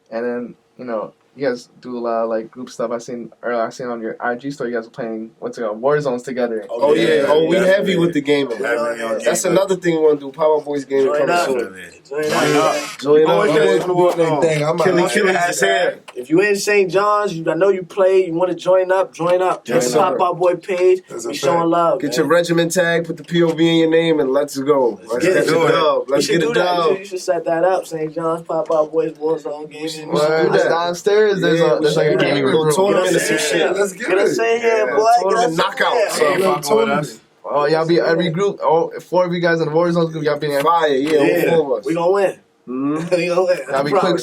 Speaker 2: And then, you know, you guys do a lot of like group stuff. I seen on your IG story, you guys were playing Warzones together.
Speaker 3: Oh yeah. Oh, we
Speaker 6: definitely.
Speaker 3: heavy with the gaming.
Speaker 6: Heavy on
Speaker 3: That's
Speaker 6: gaming.
Speaker 3: another thing we want to do. Pop Out BOyz gaming
Speaker 5: Join
Speaker 3: coming
Speaker 5: up.
Speaker 3: soon.
Speaker 5: Join up.
Speaker 3: Join
Speaker 6: Always
Speaker 3: up.
Speaker 6: been doing their
Speaker 4: thing. I'm out.
Speaker 3: Killing his hair.
Speaker 5: If you in St. John's, I know you play. You want to join up. Join up.
Speaker 3: Join
Speaker 5: Just Pop
Speaker 3: up.
Speaker 5: Out Boy page.
Speaker 4: That's a
Speaker 5: We
Speaker 4: fact.
Speaker 5: showing love.
Speaker 3: Get
Speaker 5: man.
Speaker 3: your regiment tag. Put the POV in your name and let's go. Let's
Speaker 5: get
Speaker 3: get
Speaker 5: it.
Speaker 3: the dub.
Speaker 5: You
Speaker 3: Let's
Speaker 5: should
Speaker 3: get
Speaker 5: do
Speaker 3: it
Speaker 5: that.
Speaker 3: dub.
Speaker 5: You should set that up. St. John's Pop Out Boys Warzone gaming.
Speaker 2: Word,
Speaker 3: do that.
Speaker 2: downstairs, there's
Speaker 3: Yeah,
Speaker 2: there's like a
Speaker 3: we should
Speaker 2: gaming
Speaker 3: do a
Speaker 2: room.
Speaker 3: tournament or
Speaker 5: Get
Speaker 3: some
Speaker 5: us
Speaker 3: shit.
Speaker 5: in.
Speaker 4: Let's get
Speaker 5: Get us
Speaker 4: it.
Speaker 5: in here,
Speaker 6: Yeah.
Speaker 5: boy. Get
Speaker 3: Tournament
Speaker 5: us in
Speaker 3: knockout.
Speaker 5: here.
Speaker 3: So,
Speaker 6: Hey, fucking with us.
Speaker 2: Oh, y'all be every group. Oh, 4 of you guys in the Warzones group. Y'all be in.
Speaker 3: Fire, yeah, all four of us.
Speaker 5: We gonna win.
Speaker 3: Mhm.
Speaker 5: We gonna win.
Speaker 2: Y'all be quick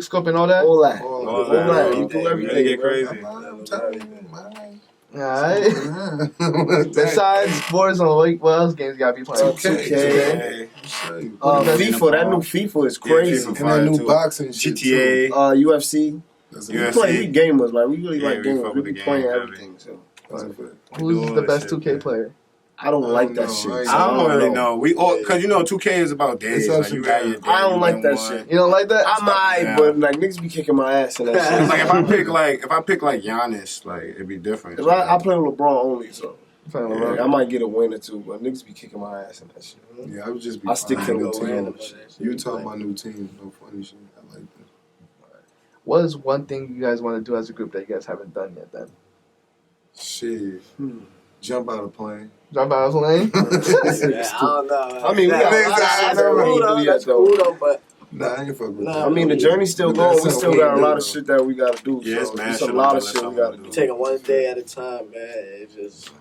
Speaker 2: scoping all that.
Speaker 3: All that.
Speaker 4: All
Speaker 3: All
Speaker 4: that.
Speaker 3: that. You
Speaker 6: Really
Speaker 3: do everything.
Speaker 6: get
Speaker 3: bro.
Speaker 6: crazy.
Speaker 4: I'm telling you, man.
Speaker 2: Alright. Besides Warzone, what else games y'all be playing?
Speaker 4: Okay.
Speaker 3: 2K.
Speaker 6: Yeah.
Speaker 3: FIFA. That new FIFA is crazy.
Speaker 6: FIFA.
Speaker 4: And that new
Speaker 6: too.
Speaker 4: boxing shit,
Speaker 6: GTA.
Speaker 3: UFC.
Speaker 4: That's
Speaker 3: We
Speaker 6: UFC.
Speaker 3: play. We gamers, like we really
Speaker 6: Yeah,
Speaker 3: like
Speaker 6: we
Speaker 3: gamers.
Speaker 6: fuck
Speaker 3: We
Speaker 6: with
Speaker 3: be
Speaker 6: the
Speaker 3: playing
Speaker 6: game,
Speaker 3: everything. So.
Speaker 4: a fact.
Speaker 2: Who's the best 2K player?
Speaker 3: I don't like that
Speaker 4: know.
Speaker 3: shit.
Speaker 6: I don't really know. We all, because 2K is about days.
Speaker 4: It's
Speaker 6: Like, you got your day,
Speaker 3: I don't
Speaker 6: you
Speaker 3: like
Speaker 6: win
Speaker 3: that
Speaker 6: one.
Speaker 3: shit.
Speaker 2: You don't like that?
Speaker 3: I'm alright,
Speaker 6: Yeah.
Speaker 3: but like niggas be kicking my ass in that shit.
Speaker 6: Like, if I pick like Giannis, like, it'd be different.
Speaker 3: 'Cause I play with LeBron only, so
Speaker 2: Playing
Speaker 3: like,
Speaker 2: LeBron.
Speaker 3: I might get a win or two, but niggas be kicking my ass in that shit.
Speaker 4: Yeah, I would just be.
Speaker 3: I stick to
Speaker 4: finding
Speaker 3: the
Speaker 4: new
Speaker 3: random
Speaker 4: teams.
Speaker 3: shit.
Speaker 4: You talking about new teams? No funny shit. I like that.
Speaker 2: What is one thing you guys want to do as a group that you guys haven't done yet then?
Speaker 4: Shit. Jump out of plane.
Speaker 2: Jump out of the plane?
Speaker 5: Yeah, I don't know.
Speaker 3: I mean, we got a lot of shit that we ain't do yet, though.
Speaker 5: But
Speaker 4: Nah, I ain't fuck with
Speaker 5: Nah,
Speaker 4: that.
Speaker 3: I mean, the journey's still
Speaker 4: But
Speaker 3: going.
Speaker 4: that's
Speaker 3: We
Speaker 4: something
Speaker 3: still got a
Speaker 4: we
Speaker 3: lot
Speaker 4: do,
Speaker 3: of shit that we got to do.
Speaker 6: Yeah, it's
Speaker 3: so
Speaker 6: mad
Speaker 3: it's a
Speaker 6: shit
Speaker 3: lot
Speaker 6: we
Speaker 3: of
Speaker 6: gotta
Speaker 3: shit
Speaker 6: let
Speaker 3: we got to
Speaker 6: someone
Speaker 3: do.
Speaker 6: do.
Speaker 5: taking one day at a time, man. It's just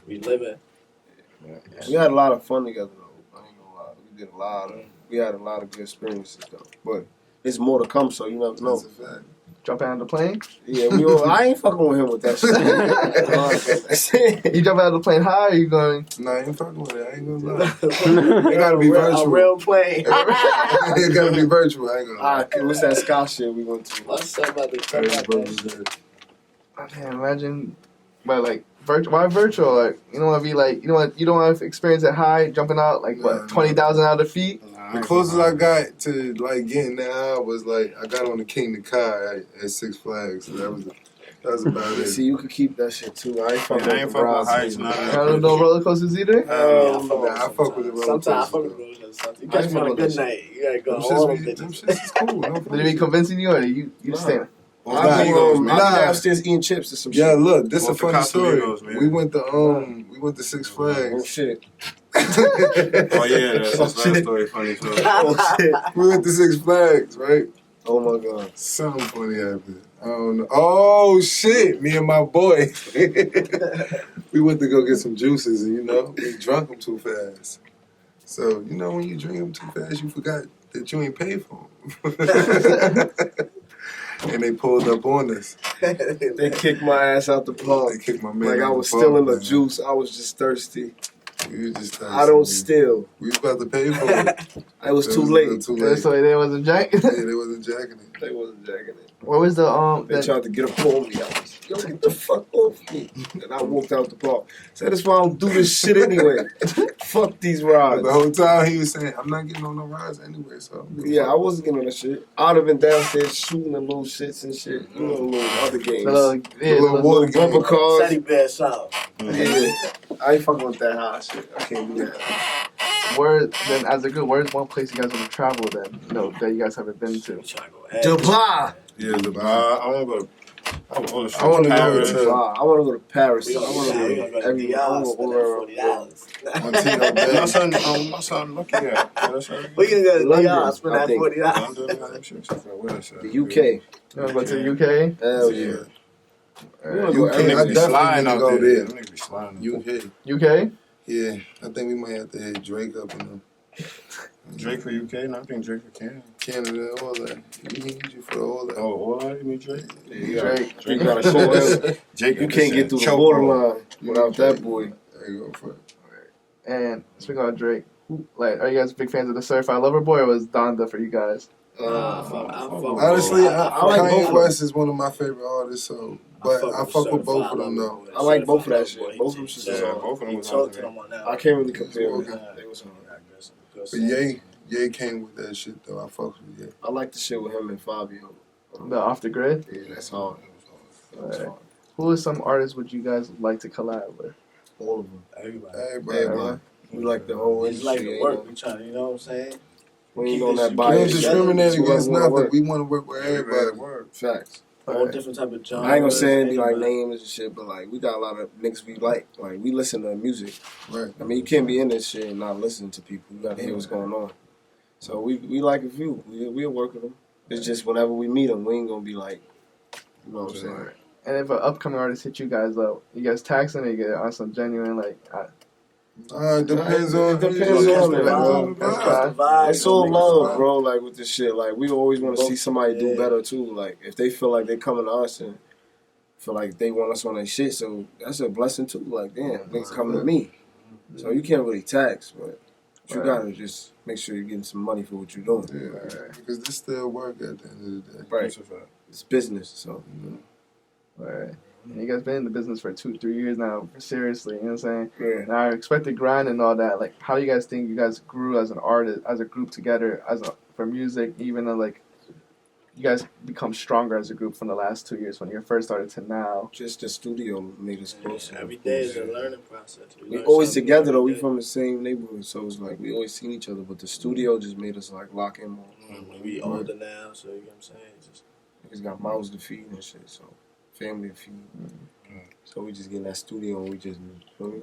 Speaker 5: we living.
Speaker 3: We had a lot of fun together, though. I ain't gonna lie. We had a lot of good experiences, though. But there's more to come, so you never know.
Speaker 4: That's a fact.
Speaker 2: Jump out of the plane?
Speaker 3: Yeah, I ain't fucking with him with that shit.
Speaker 2: You jump out of the plane high or you going?
Speaker 4: Nah, I ain't fucking with it. I ain't gonna lie. It gotta be
Speaker 5: A
Speaker 4: virtual.
Speaker 5: real plane.
Speaker 4: It gotta be virtual. I ain't gonna lie.
Speaker 3: What's that Sky shit we went to?
Speaker 5: My son about to tell
Speaker 4: Hey,
Speaker 5: about
Speaker 4: bro,
Speaker 5: that shit.
Speaker 2: Oh, man, imagine, but like, why virtual? Like, you don't want to be like, you don't want to experience it high, jumping out like
Speaker 4: Nah,
Speaker 2: what, 20,000 out of feet?
Speaker 4: The closest I got to like getting that high was like I got on the King of Kai at Six Flags. So that was about it.
Speaker 3: See, you could keep that shit too. I ain't fucking
Speaker 6: I ain't
Speaker 3: with
Speaker 6: fucking
Speaker 3: the
Speaker 6: with heights,
Speaker 3: rides.
Speaker 6: nah.
Speaker 2: I don't know roller coasters either.
Speaker 4: I fuck with it.
Speaker 5: Sometimes I fuck with roller sometimes. You
Speaker 3: I
Speaker 5: catch
Speaker 3: ain't
Speaker 5: me on a
Speaker 3: fuck with
Speaker 5: good
Speaker 3: that
Speaker 5: night. You gotta go
Speaker 4: Them
Speaker 5: all them
Speaker 4: shits
Speaker 5: bitches.
Speaker 4: is cool. No
Speaker 2: Did it be convincing you or you just staying?
Speaker 3: I be
Speaker 4: Nah.
Speaker 3: downstairs eating chips or some
Speaker 4: Yeah,
Speaker 3: shit.
Speaker 4: look, this is a
Speaker 6: Off the
Speaker 4: funny story.
Speaker 6: Casamigos, man.
Speaker 4: We went to Six
Speaker 3: Oh
Speaker 4: Flags.
Speaker 3: shit.
Speaker 6: Oh yeah, that's that story funny too.
Speaker 3: Oh shit.
Speaker 4: We went to Six Flags, right?
Speaker 3: Oh my god.
Speaker 4: Something funny happened. I don't know. Oh shit! Me and my boy, we went to go get some juices, and we drunk them too fast. So when you drink them too fast, you forgot that you ain't paid for them. And they pulled up on us.
Speaker 3: They kicked my ass out the park.
Speaker 4: They kicked my man.
Speaker 3: Like I
Speaker 4: out
Speaker 3: was
Speaker 4: the
Speaker 3: still
Speaker 4: park,
Speaker 3: in the
Speaker 4: man.
Speaker 3: juice. I was just thirsty.
Speaker 4: We were just thirsty.
Speaker 3: I don't steal.
Speaker 4: We was about to pay for it.
Speaker 3: I was too
Speaker 4: a
Speaker 3: late.
Speaker 4: little Too
Speaker 2: Yeah,
Speaker 4: late.
Speaker 2: so they wasn't jack.
Speaker 4: Yeah, they wasn't jacking it.
Speaker 3: They wasn't jacking it.
Speaker 2: What was the
Speaker 3: They tried to get up on me. I was, yo, get the fuck off me. And I walked out the park. Said, that's why I don't do this shit anyway. Fuck these rides.
Speaker 4: The whole time he was saying, I'm not getting on no rides anyway, so.
Speaker 3: Yeah, I wasn't getting on that shit. I'd have been downstairs shooting the little shits and shit. Little other games.
Speaker 4: little water game.
Speaker 3: Rubber cars.
Speaker 5: Teddy bear sound.
Speaker 3: Yeah. I ain't fucking with that high shit. I can't do that.
Speaker 2: Then as a group, where's one place you guys want to travel then? That you guys haven't been to?
Speaker 5: Trying to go
Speaker 3: Dubai.
Speaker 6: Yeah, I want to go. I want to
Speaker 3: I want to go
Speaker 6: Paris.
Speaker 3: to Dubai. I want to go to Paris.
Speaker 5: We
Speaker 3: I want
Speaker 5: gonna
Speaker 3: to
Speaker 5: go
Speaker 3: go
Speaker 5: to
Speaker 3: every. I
Speaker 5: Diaz,
Speaker 3: want
Speaker 5: spend that
Speaker 3: to
Speaker 5: $40.
Speaker 6: My son looking at.
Speaker 5: We can go to
Speaker 3: London,
Speaker 5: Diaz, spend
Speaker 3: I
Speaker 5: that
Speaker 3: think.
Speaker 5: $40.
Speaker 3: The UK.
Speaker 2: You want to go to the UK?
Speaker 3: Hell yeah. We wanna
Speaker 4: UK,
Speaker 3: go
Speaker 4: I
Speaker 3: everywhere.
Speaker 4: definitely need to go there.
Speaker 6: Them niggas be sliding.
Speaker 4: UK.
Speaker 2: UK?
Speaker 4: Yeah, I think we might have to hit Drake up in
Speaker 6: Drake for UK? No, I think Drake for Canada.
Speaker 4: Canada, all that. We need you for all that.
Speaker 6: Oh, all that? You mean Drake?
Speaker 2: Drake.
Speaker 3: You gotta show us.
Speaker 6: Jake,
Speaker 3: You can't get through the borderline without that boy.
Speaker 4: There you go, fuck.
Speaker 2: And speaking of Drake, are you guys big fans of the Certified Lover Boy or was Donda for you guys?
Speaker 4: Honestly,
Speaker 3: I like both
Speaker 4: Kanye
Speaker 3: of
Speaker 4: West is one of my favorite artists, so but I fuck with both of them though.
Speaker 3: I like both of that shit. Both of them shit is
Speaker 6: Yeah,
Speaker 3: hard.
Speaker 6: both of them was
Speaker 5: Talk to
Speaker 6: hard.
Speaker 5: them on that.
Speaker 3: I can't really compare
Speaker 4: Okay.
Speaker 3: them. They was hard.
Speaker 4: But Ye came with that shit though. I fuck with Ye.
Speaker 3: I like the shit with him and Fabio.
Speaker 2: The Off the Grid?
Speaker 3: Yeah, that's hard. That's hard.
Speaker 2: Who are some artists would you guys like to collab with?
Speaker 3: All of them.
Speaker 5: Everybody.
Speaker 4: Everybody.
Speaker 3: We like the whole
Speaker 5: It's like
Speaker 3: industry.
Speaker 5: the work. We trying to, you know what I'm saying?
Speaker 3: We ain't on that
Speaker 4: We don't
Speaker 3: bias.
Speaker 4: discriminate
Speaker 3: It's whoever
Speaker 4: against
Speaker 3: wanna
Speaker 4: nothing.
Speaker 3: work.
Speaker 4: We want to work with everybody.
Speaker 3: Facts.
Speaker 5: All different type of genres.
Speaker 3: I ain't gonna say it be like
Speaker 5: anybody.
Speaker 3: names and shit, but like we got a lot of niggas we like. Like we listen to music.
Speaker 4: Right.
Speaker 3: I mean, you can't be in this shit and not listen to people. You gotta hear what's going on. So we like a few. We'll work with them. It's just whenever we meet them, we ain't gonna be like, you know what I'm saying?
Speaker 2: And if an upcoming artist hit you guys up, you guys taxing or you get on some genuine
Speaker 4: It depends on.
Speaker 3: It depends on it, bro.
Speaker 5: vibe.
Speaker 3: It's all love, bro. Like with this shit, like we always want to see somebody do better too. Like if they feel like they coming to us and feel like they want us on their shit, so that's a blessing too. Like damn, niggas coming to me. So you can't really tax, but you gotta just make sure you're getting some money for what you're doing.
Speaker 4: Yeah, because this still work at the end of the day.
Speaker 3: Right. It's business, so.
Speaker 2: Right. And you guys been in the business for 2-3 years now, seriously, you know what I'm saying?
Speaker 3: Yeah.
Speaker 2: And I expect the grind and all that. Like, how do you guys think you guys grew as an artist, as a group together, for music, even though, like, you guys become stronger as a group from the last 2 years when you first started to now?
Speaker 3: Just the studio made us closer.
Speaker 5: Every day is a learning process.
Speaker 3: We
Speaker 5: learn
Speaker 3: always
Speaker 5: something
Speaker 3: together though.
Speaker 5: every
Speaker 3: We
Speaker 5: day.
Speaker 3: from the same neighborhood, so it's like we always seen each other. But the studio just made us like lock in more.
Speaker 5: We older now, so you know what I'm saying? It's just,
Speaker 3: Niggas got mouths to feed and shit, so family to feed. So we just get in that studio and we just, feel me?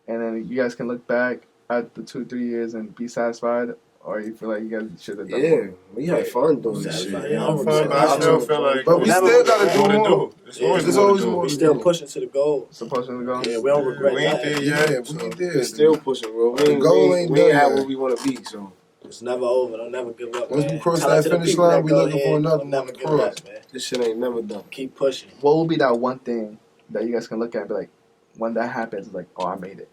Speaker 2: And then you guys can look back at the 2-3 years and be satisfied, or you feel like you guys should have done
Speaker 3: Yeah,
Speaker 2: more?
Speaker 3: we had fun doing this shit.
Speaker 5: Satisfied.
Speaker 6: Yeah, I'm fun, but I still feel like.
Speaker 4: But we still gotta do more.
Speaker 6: It's
Speaker 5: Yeah,
Speaker 6: always
Speaker 4: there's
Speaker 6: more
Speaker 4: always
Speaker 6: to do.
Speaker 4: more.
Speaker 5: we still pushing to the goal.
Speaker 2: Supposed to go?
Speaker 5: Yeah, we don't regret
Speaker 6: We ain't
Speaker 5: that.
Speaker 6: there
Speaker 4: Yeah,
Speaker 6: yet.
Speaker 4: we
Speaker 6: so.
Speaker 4: did.
Speaker 3: We're still pushing, bro.
Speaker 4: The goal ain't
Speaker 3: we
Speaker 4: done
Speaker 3: ain't have
Speaker 4: yet.
Speaker 3: what we want to be, so
Speaker 5: It's never over. Don't never give up.
Speaker 4: Once
Speaker 5: man.
Speaker 4: we cross
Speaker 5: Tell
Speaker 4: that
Speaker 5: it to the
Speaker 4: finish
Speaker 5: people
Speaker 4: line,
Speaker 5: that
Speaker 4: we
Speaker 5: go
Speaker 4: looking for
Speaker 5: ahead.
Speaker 4: another
Speaker 5: Don't
Speaker 4: one
Speaker 5: never
Speaker 4: to
Speaker 5: give
Speaker 4: cross.
Speaker 5: up, man.
Speaker 3: this shit ain't never done.
Speaker 5: Keep pushing.
Speaker 2: What will be that one thing that you guys can look at and be like, when that happens, like, oh, I made it?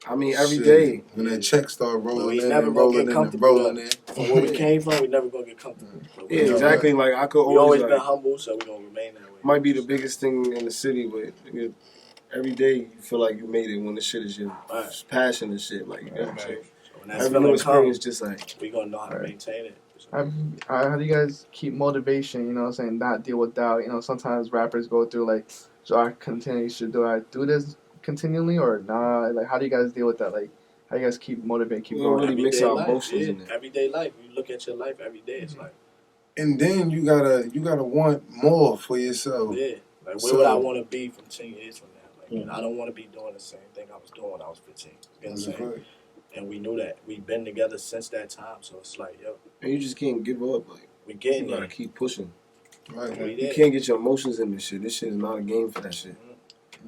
Speaker 3: I mean, every
Speaker 4: Shit.
Speaker 3: day.
Speaker 4: When that check start rolling
Speaker 5: we
Speaker 4: in
Speaker 5: never
Speaker 4: and
Speaker 5: gonna
Speaker 4: rolling
Speaker 5: get
Speaker 4: in and
Speaker 5: comfortable,
Speaker 4: rolling
Speaker 5: though.
Speaker 4: in.
Speaker 5: From where we came from, we never gonna get comfortable. But
Speaker 3: Yeah, exactly. Like I could
Speaker 5: We always
Speaker 3: always
Speaker 5: been
Speaker 3: like,
Speaker 5: humble, so we gonna remain that way.
Speaker 3: might be the biggest thing in the city, but nigga, every day you feel like you made it when the shit is your
Speaker 5: Right.
Speaker 3: passion and shit. Like you know what I'm saying?
Speaker 5: So when that
Speaker 3: Every new
Speaker 5: feeling
Speaker 3: experience,
Speaker 5: comes,
Speaker 3: just like
Speaker 5: we gonna know how to
Speaker 2: Right.
Speaker 5: maintain it.
Speaker 2: How do you guys keep motivation, you know what I'm saying, not deal with doubt? You know, sometimes rappers go through, like, do I do this continually or nah? Like, how do you guys deal with that? Like, how do you guys keep motivated, keep
Speaker 3: We don't
Speaker 2: going?
Speaker 3: really mix
Speaker 5: Everyday
Speaker 3: our
Speaker 5: life,
Speaker 3: emotions
Speaker 5: yeah.
Speaker 3: in there.
Speaker 5: Everyday life. You look at your life every day. It's like,
Speaker 4: And then you gotta want more for yourself.
Speaker 5: yeah, like where
Speaker 4: So-
Speaker 5: would I want to be from 10 years from now? Like, I don't want to be doing the same thing I was doing when I was 15. You know what I'm saying? And we knew that. We've been together since that time. So it's like, yo,
Speaker 3: And you just can't give up. Like
Speaker 5: we
Speaker 3: you
Speaker 5: getting
Speaker 3: gotta
Speaker 5: there.
Speaker 3: keep pushing.
Speaker 4: Right.
Speaker 5: We
Speaker 3: You
Speaker 5: there.
Speaker 3: can't get your emotions in this shit. This shit is not a game for that shit.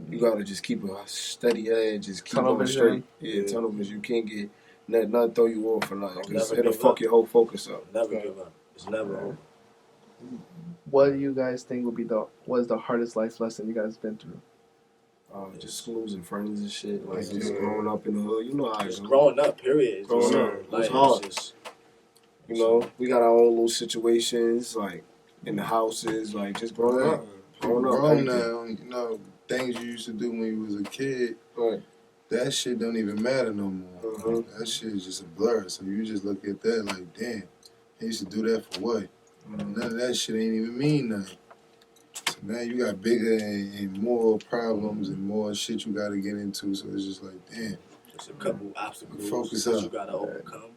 Speaker 3: You gotta just keep a steady edge, just keep
Speaker 2: Tunnel
Speaker 3: going
Speaker 2: vision.
Speaker 3: straight. Yeah, tunnel vision. You can't get nothing throw you off or nothing. Cause
Speaker 5: Never
Speaker 3: it'll
Speaker 5: give
Speaker 3: fuck
Speaker 5: up.
Speaker 3: your whole focus up.
Speaker 5: Never give up. It's never over.
Speaker 2: What do you guys think was the hardest life lesson you guys been through?
Speaker 3: Just losing friends and shit. Like just growing up in the hood. You know how
Speaker 5: Just
Speaker 3: it goes.
Speaker 5: growing up, period. It's
Speaker 3: Growing
Speaker 5: just,
Speaker 3: up.
Speaker 5: like,
Speaker 3: It's hard.
Speaker 5: just,
Speaker 3: You know, we got our own little situations, like in the houses, like just growing up. Growing up.
Speaker 4: Grown
Speaker 3: everything.
Speaker 4: now, you know, things you used to do when you was a kid,
Speaker 3: Right.
Speaker 4: that shit don't even matter no more.
Speaker 3: Mhm.
Speaker 4: That shit is just a blur. So you just look at that like, damn, I used to do that for what? None of that shit ain't even mean nothing. So now you got bigger and more problems and more shit you gotta get into. So it's just like, damn.
Speaker 5: just a couple obstacles
Speaker 4: Focus
Speaker 5: that
Speaker 4: up.
Speaker 5: you gotta overcome.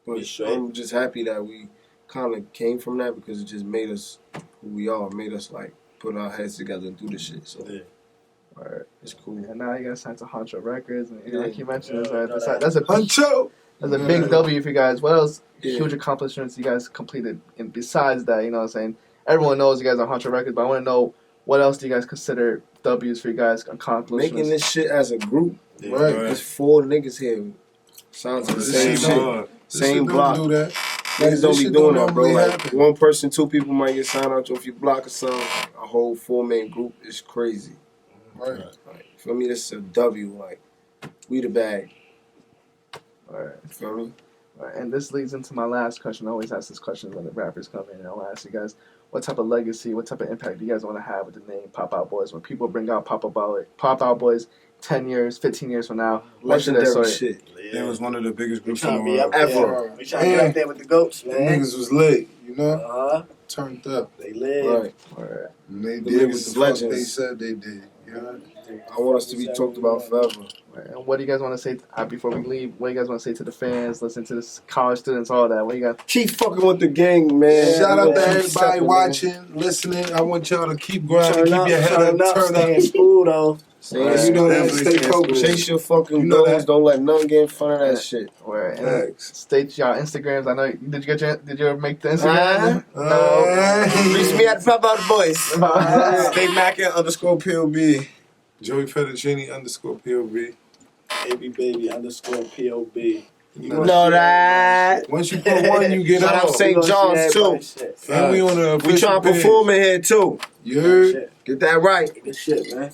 Speaker 3: But
Speaker 5: Yeah, sure.
Speaker 3: I'm just happy that we kind of came from that because it just made us who we are. Made us like put our heads together and do this shit. So
Speaker 5: Yeah.
Speaker 2: Alright.
Speaker 3: it's cool.
Speaker 2: And now you guys signed to Huncho Records, and you know,
Speaker 3: Yeah.
Speaker 2: like you mentioned,
Speaker 5: Yeah,
Speaker 2: that's a
Speaker 4: Huncho!
Speaker 2: big W for you guys. What else?
Speaker 3: Yeah.
Speaker 2: Huge accomplishments you guys completed, and besides that, you know what I'm saying? Everyone knows you guys are Huncho Records, but I want to know what else do you guys consider W's for you guys accomplishments?
Speaker 3: Making this shit as a group.
Speaker 5: Yeah.
Speaker 4: Right.
Speaker 3: There's 4 niggas here. Sounds like the
Speaker 4: This
Speaker 3: same
Speaker 4: shit
Speaker 3: shit.
Speaker 4: don't- This
Speaker 3: Same
Speaker 4: shit
Speaker 3: block.
Speaker 4: Don't do that.
Speaker 3: Niggas
Speaker 4: This
Speaker 3: don't be
Speaker 4: shit
Speaker 3: doing
Speaker 4: don't
Speaker 3: that, bro.
Speaker 4: normally
Speaker 3: Like
Speaker 4: happen.
Speaker 3: 1 person, 2 people might get signed out to if you block or something. A whole 4-man group is crazy.
Speaker 4: Right.
Speaker 3: Like, for me, this is a W. Like, we the bag.
Speaker 2: Alright.
Speaker 3: You feel me?
Speaker 2: Alright, and this leads into my last question. I always ask this question when the rappers come in, and I'll ask you guys, what type of legacy, what type of impact do you guys want to have with the name Pop Out BOyz? When people bring out Pop Out BOyz 10 years, 15 years from now, what should that
Speaker 3: Legendary
Speaker 2: story?
Speaker 3: shit.
Speaker 6: It was one of the biggest
Speaker 5: We
Speaker 6: groups in
Speaker 5: trying
Speaker 6: the
Speaker 5: to be up
Speaker 6: world.
Speaker 5: there.
Speaker 3: Ever.
Speaker 5: We trying to get up there with the goats,
Speaker 4: The
Speaker 5: man.
Speaker 4: niggas was lit, you know?
Speaker 5: Uh-huh.
Speaker 4: Turned up.
Speaker 5: They live.
Speaker 3: Right.
Speaker 2: Alright.
Speaker 4: And they
Speaker 3: The
Speaker 4: did
Speaker 3: niggas
Speaker 4: what
Speaker 3: is
Speaker 4: the fuck
Speaker 3: legends.
Speaker 4: they said they did. You know?
Speaker 3: I want us to be talked about forever.
Speaker 2: Alright, and what do you guys want to say before we leave? What do you guys want to say to the fans, listen to the college students, all that? What do you guys?
Speaker 3: Keep fucking with the gang, man.
Speaker 4: Shout out to
Speaker 3: Keep
Speaker 4: everybody
Speaker 3: stepping, man.
Speaker 4: watching, listening. I want y'all to keep grinding,
Speaker 5: Turn
Speaker 4: keep
Speaker 5: up,
Speaker 4: your head
Speaker 5: turn
Speaker 4: up,
Speaker 5: up,
Speaker 4: turn
Speaker 5: stay in
Speaker 4: up.
Speaker 5: school, though.
Speaker 3: Stay in
Speaker 4: You know that,
Speaker 3: school.
Speaker 4: stay focused.
Speaker 3: Chase your fucking
Speaker 4: You know
Speaker 3: goals.
Speaker 4: that.
Speaker 3: Don't let none get in front of that shit.
Speaker 2: Alright, and
Speaker 4: Thanks.
Speaker 2: state y'all Instagrams. I know. Did you make the Instagram?
Speaker 3: Reach me at Pop Out BOyz.
Speaker 6: Stay Mackin _POB.
Speaker 4: Joey Fettuccini _POB.
Speaker 5: baby _POB.
Speaker 3: You know that.
Speaker 4: Once you put one, you get
Speaker 3: Shout out
Speaker 4: out.
Speaker 3: St. John's, too.
Speaker 4: And we on a
Speaker 3: We trying to perform in here, too.
Speaker 4: You heard?
Speaker 5: Shit.
Speaker 3: Get that right.
Speaker 5: Good shit, man.